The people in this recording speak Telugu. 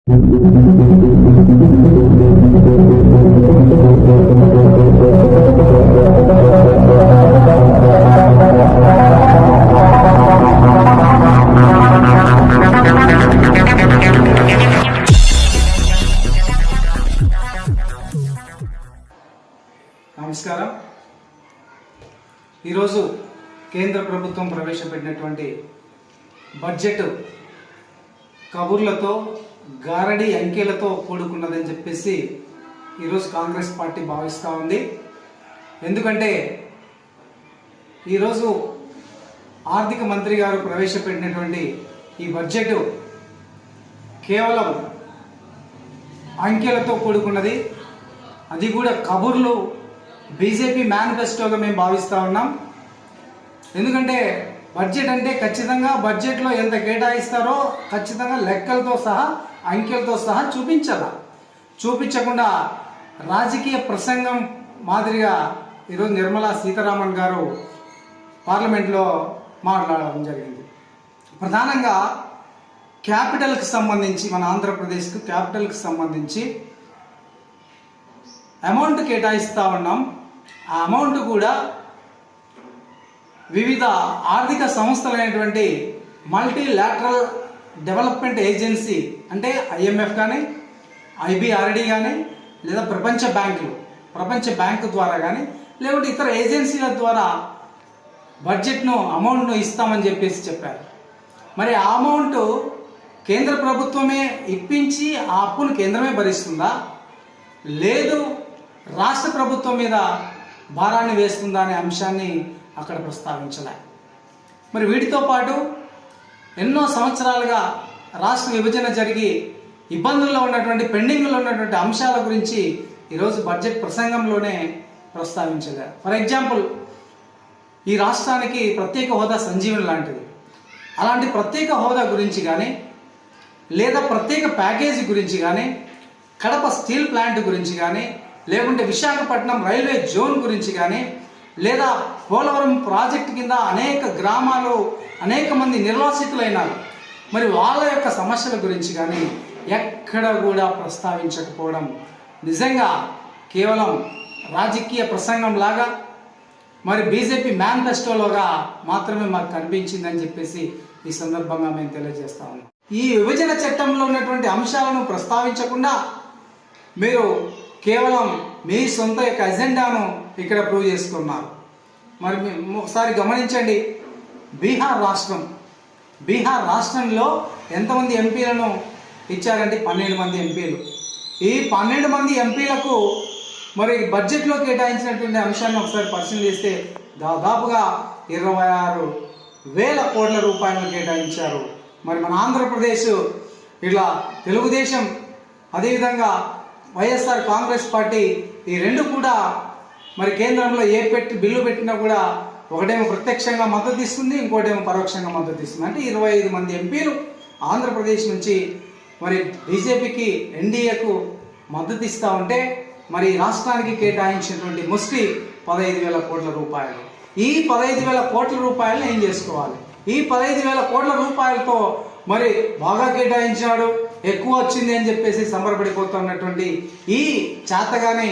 నమస్కారం. ఈరోజు కేంద్ర ప్రభుత్వం ప్రవేశపెట్టినటువంటి బడ్జెట్ కబుర్లతో గారడి అంకెలతో కూడుకున్నదని చెప్పేసి ఈరోజు కాంగ్రెస్ పార్టీ భావిస్తూ ఉంది. ఎందుకంటే ఈరోజు ఆర్థిక మంత్రి గారు ప్రవేశపెట్టినటువంటి ఈ బడ్జెట్ కేవలం అంకెలతో కూడుకున్నది. అది కూడా కబుర్లు, బీజేపీ మేనిఫెస్టోగా మేము భావిస్తూ ఉన్నాం. ఎందుకంటే బడ్జెట్ అంటే ఖచ్చితంగా బడ్జెట్లో ఎంత కేటాయిస్తారో ఖచ్చితంగా లెక్కలతో సహా అంకెలతో సహా చూపించాలి. చూపించకుండా రాజకీయ ప్రసంగం మాదిరిగా ఈరోజు నిర్మలా సీతారామన్ గారు పార్లమెంట్లో మాట్లాడడం జరిగింది. ప్రధానంగా క్యాపిటల్కి సంబంధించి, మన ఆంధ్రప్రదేశ్కు క్యాపిటల్కి సంబంధించి అమౌంట్ కేటాయిస్తూ ఉన్నాం. ఆ అమౌంట్ కూడా వివిధ ఆర్థిక సంస్థలైనటువంటి మల్టీలాటరల్ డెవలప్మెంట్ ఏజెన్సీ అంటే IMF కానీ, IBRD కానీ, లేదా ప్రపంచ బ్యాంకు ద్వారా కానీ, లేకుంటే ఇతర ఏజెన్సీల ద్వారా బడ్జెట్ను అమౌంట్ను ఇస్తామని చెప్పారు. మరి ఆ అమౌంట్ కేంద్ర ప్రభుత్వమే ఇప్పించి ఆ అప్పును కేంద్రమే భరిస్తుందా, లేదు రాష్ట్ర ప్రభుత్వం మీద భారాన్ని వేస్తుందా అనే అంశాన్ని అక్కడ ప్రస్తావించలే. మరి వీటితో పాటు ఎన్నో సంవత్సరాలుగా రాష్ట్ర విభజన జరిగి ఇబ్బందుల్లో ఉన్నటువంటి, పెండింగ్లో ఉన్నటువంటి అంశాల గురించి ఈరోజు బడ్జెట్ ప్రసంగంలోనే ప్రస్తావించలే. ఫర్ ఎగ్జాంపుల్, ఈ రాష్ట్రానికి ప్రత్యేక హోదా సంజీవని లాంటిది. అలాంటి ప్రత్యేక హోదా గురించి కానీ, లేదా ప్రత్యేక ప్యాకేజీ గురించి కానీ, కడప స్టీల్ ప్లాంట్ గురించి కానీ, లేకుంటే విశాఖపట్నం రైల్వే జోన్ గురించి కానీ, లేదా పోలవరం ప్రాజెక్టు కింద అనేక గ్రామాలు, అనేక మంది నిర్వాసితులైనారు. మరి వాళ్ళ యొక్క సమస్యల గురించి కానీ ఎక్కడ కూడా ప్రస్తావించకపోవడం నిజంగా కేవలం రాజకీయ ప్రసంగం లాగా, మరి బీజేపీ మేనిఫెస్టోలోగా మాత్రమే మాకు కనిపించిందని చెప్పేసి ఈ సందర్భంగా మేము తెలియజేస్తా ఉన్నాం. ఈ విభజన చట్టంలో ఉన్నటువంటి అంశాలను ప్రస్తావించకుండా మీరు కేవలం మీ సొంత యొక్క ఎజెండాను ఇక్కడ ప్రూవ్ చేసుకున్నారు. మరి ఒకసారి గమనించండి, బీహార్ రాష్ట్రంలో ఎంతమంది ఎంపీలను ఇచ్చారంటే 12 మంది ఎంపీలు. ఈ 12 మంది ఎంపీలకు మరి బడ్జెట్లో కేటాయించినటువంటి అంశాన్ని ఒకసారి పరిశీలిస్తే దాదాపుగా 26,000 కోట్ల రూపాయలను కేటాయించారు. మరి మన ఆంధ్రప్రదేశ్ ఇలా తెలుగుదేశం, అదేవిధంగా వైఎస్ఆర్ కాంగ్రెస్ పార్టీ, ఈ రెండు కూడా మరి కేంద్రంలో బిల్లు పెట్టినా కూడా ఒకటేమో ప్రత్యక్షంగా మద్దతు ఇస్తుంది, ఇంకోటేమో పరోక్షంగా మద్దతు ఇస్తుంది. అంటే 25 మంది ఎంపీలు ఆంధ్రప్రదేశ్ నుంచి మరి బీజేపీకి, ఎన్డీఏకు మద్దతు ఇస్తూ ఉంటే, మరి రాష్ట్రానికి కేటాయించినటువంటి ముష్టి 15,000 కోట్ల రూపాయలు. ఈ 15,000 కోట్ల రూపాయలను ఏం చేసుకోవాలి? ఈ 15,000 కోట్ల రూపాయలతో మరి బాగా కేటాయించాడు, ఎక్కువ వచ్చింది అని చెప్పేసి సంబరపడిపోతున్నటువంటి ఈ చేతగాని